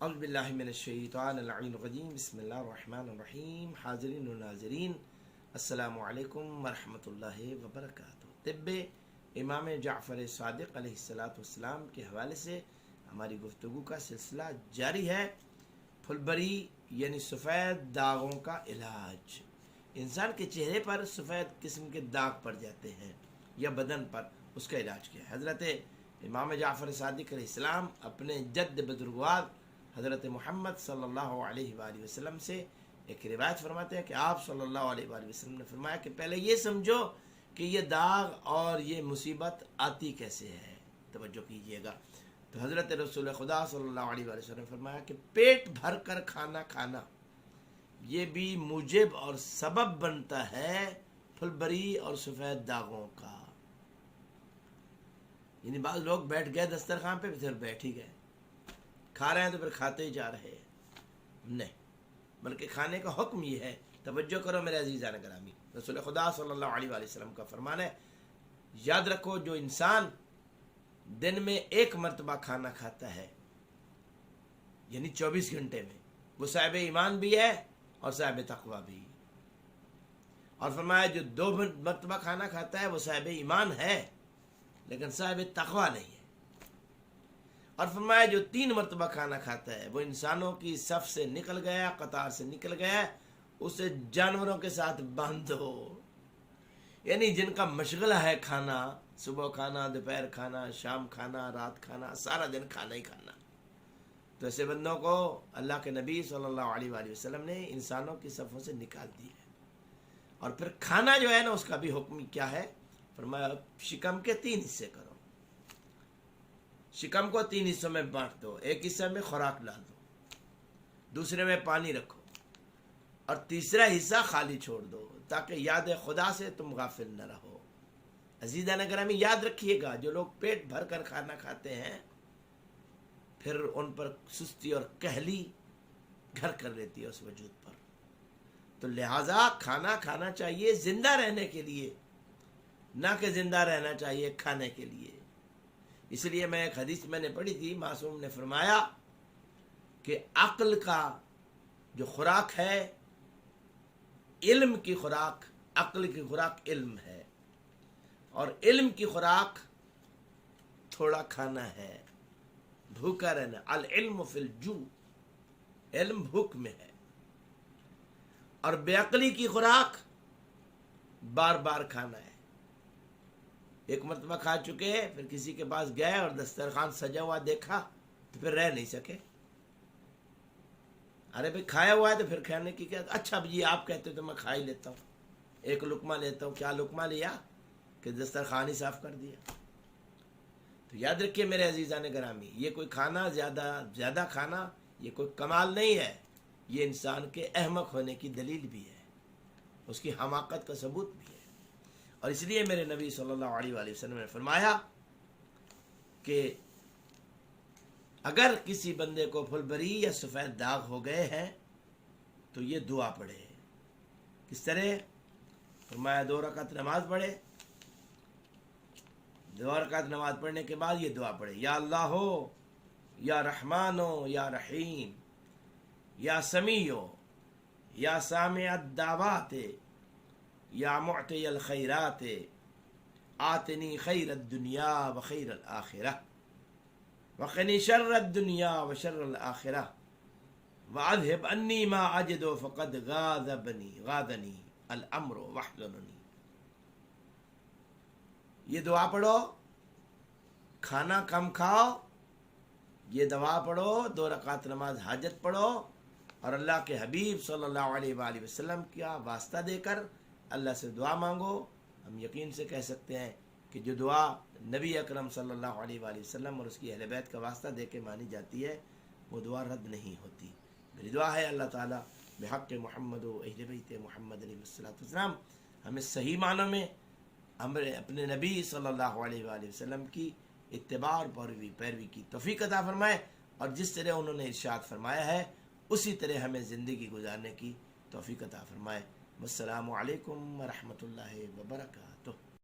اعوذ باللہ من الشیطان اللعین الرجیم بسم اللہ الرحمن الرحیم. حاضرین و ناظرین السلام علیکم ورحمۃ اللہ وبرکاتہ. طب امام جعفر صادق علیہ السلام کے حوالے سے ہماری گفتگو کا سلسلہ جاری ہے. پھلبری یعنی سفید داغوں کا علاج. انسان کے چہرے پر سفید قسم کے داغ پڑ جاتے ہیں یا بدن پر، اس کا علاج کیا ہے؟ حضرت امام جعفر صادق علیہ السلام اپنے جد بزرگوار حضرت محمد صلی اللہ علیہ وآلہ وسلم سے ایک روایت فرماتے ہیں کہ آپ صلی اللہ علیہ وآلہ وسلم نے فرمایا کہ پہلے یہ سمجھو کہ یہ داغ اور یہ مصیبت آتی کیسے ہے. توجہ کیجئے گا. تو حضرت رسول خدا صلی اللہ علیہ وآلہ وسلم نے فرمایا کہ پیٹ بھر کر کھانا کھانا یہ بھی موجب اور سبب بنتا ہے پھلبری اور سفید داغوں کا. یعنی بعض لوگ بیٹھ گئے دسترخوان پہ پھر بیٹھ ہی گئے، کھا رہے ہیں تو پھر کھاتے ہی جا رہے ہیں. نہیں، بلکہ کھانے کا حکم یہ ہے. توجہ کرو میرے عزیزان گرامی. رسول خدا صلی اللہ علیہ وآلہ وسلم کا فرمان ہے، یاد رکھو جو انسان دن میں ایک مرتبہ کھانا کھاتا ہے یعنی 24 گھنٹے میں، وہ صاحب ایمان بھی ہے اور صاحب تقوی بھی. اور فرمایا جو 2 مرتبہ کھانا کھاتا ہے وہ صاحب ایمان ہے لیکن صاحب تقوی نہیں ہے. اور فرمایا جو 3 مرتبہ کھانا کھاتا ہے وہ انسانوں کی صف سے نکل گیا، قطار سے نکل گیا، اسے جانوروں کے ساتھ باندھو. یعنی جن کا مشغلہ ہے کھانا، صبح کھانا، دوپہر کھانا، شام کھانا، رات کھانا، سارا دن کھانا ہی کھانا، تو ایسے بندوں کو اللہ کے نبی صلی اللہ علیہ وآلہ وسلم نے انسانوں کی صفوں سے نکال دی ہے. اور پھر کھانا جو ہے نا اس کا بھی حکم کیا ہے؟ فرمایا شکم کے 3 حصے کرو. شکم کو 3 حصوں میں بانٹ دو. ایک حصے میں خوراک ڈال دو، دوسرے میں پانی رکھو، اور تیسرا حصہ خالی چھوڑ دو تاکہ یاد خدا سے تم غافل نہ رہو. عزیزان گرامی یاد رکھیے گا، جو لوگ پیٹ بھر کر کھانا کھاتے ہیں پھر ان پر سستی اور کہلی گھر کر لیتی ہے اس وجود پر. تو لہٰذا کھانا کھانا چاہیے زندہ رہنے کے لیے، نہ کہ زندہ رہنا چاہیے کھانے کے لیے. اس لیے میں ایک حدیث میں نے پڑھی تھی، معصوم نے فرمایا کہ عقل کا جو خوراک ہے، علم کی خوراک، عقل کی خوراک علم ہے، اور علم کی خوراک تھوڑا کھانا ہے، بھوکا رہنا. العلم فی الجوع، علم بھوک میں ہے. اور بے عقلی کی خوراک بار بار کھانا ہے. ایک مرتبہ کھا چکے پھر کسی کے پاس گئے اور دسترخوان سجا ہوا دیکھا تو پھر رہ نہیں سکے. ارے بھائی کھایا ہوا ہے تو پھر کھانے کی کیا؟ اچھا جی آپ کہتے تو میں کھا ہی لیتا ہوں، ایک لقمہ لیتا ہوں. کیا لقمہ لیا کہ دسترخوان ہی صاف کر دیا. تو یاد رکھیے میرے عزیزان گرامی، یہ کوئی کھانا زیادہ کھانا یہ کوئی کمال نہیں ہے، یہ انسان کے احمق ہونے کی دلیل بھی ہے، اس کی حماقت کا ثبوت بھی ہے. اور اس لیے میرے نبی صلی اللہ علیہ وآلہ وسلم نے فرمایا کہ اگر کسی بندے کو پھلبری یا سفید داغ ہو گئے ہیں تو یہ دعا پڑھے. کس طرح؟ فرمایا 2 رکعت نماز پڑھے. 2 رکعت نماز پڑھنے کے بعد یہ دعا پڑھے، یا اللہ ہو، یا رحمان ہو، یا رحیم، یا سمیع ہو، یا سامع الدعوات، یا معطی الخیرات، آتنی خیر الدنیا و خیر الآخرہ، وقنی شر الدنیا و شر الآخرہ، واذهب عنی ما اجد فقد غاضنی الامر واحزننی. یہ دعا پڑھو، کھانا کم کھاؤ، یہ دعا پڑھو، 2 رکعت نماز حاجت پڑھو، اور اللہ کے حبیب صلی اللہ علیہ وآلہ وسلم کا واسطہ دے کر اللہ سے دعا مانگو. ہم یقین سے کہہ سکتے ہیں کہ جو دعا نبی اکرم صلی اللہ علیہ وآلہ وسلم اور اس کی اہل بیت کا واسطہ دے کے مانی جاتی ہے وہ دعا رد نہیں ہوتی. میری دعا ہے اللہ تعالیٰ بحق محمد و اہل بیت محمد علیہ السلام ہمیں صحیح معنوں میں اپنے نبی صلی اللہ علیہ وآلہ وسلم کی اتباع اور پیروی کی توفیق عطا فرمائے، اور جس طرح انہوں نے ارشاد فرمایا ہے اسی طرح ہمیں زندگی گزارنے کی توفیق عطا فرمائے. السلام علیکم ورحمۃ اللہ وبرکاتہ.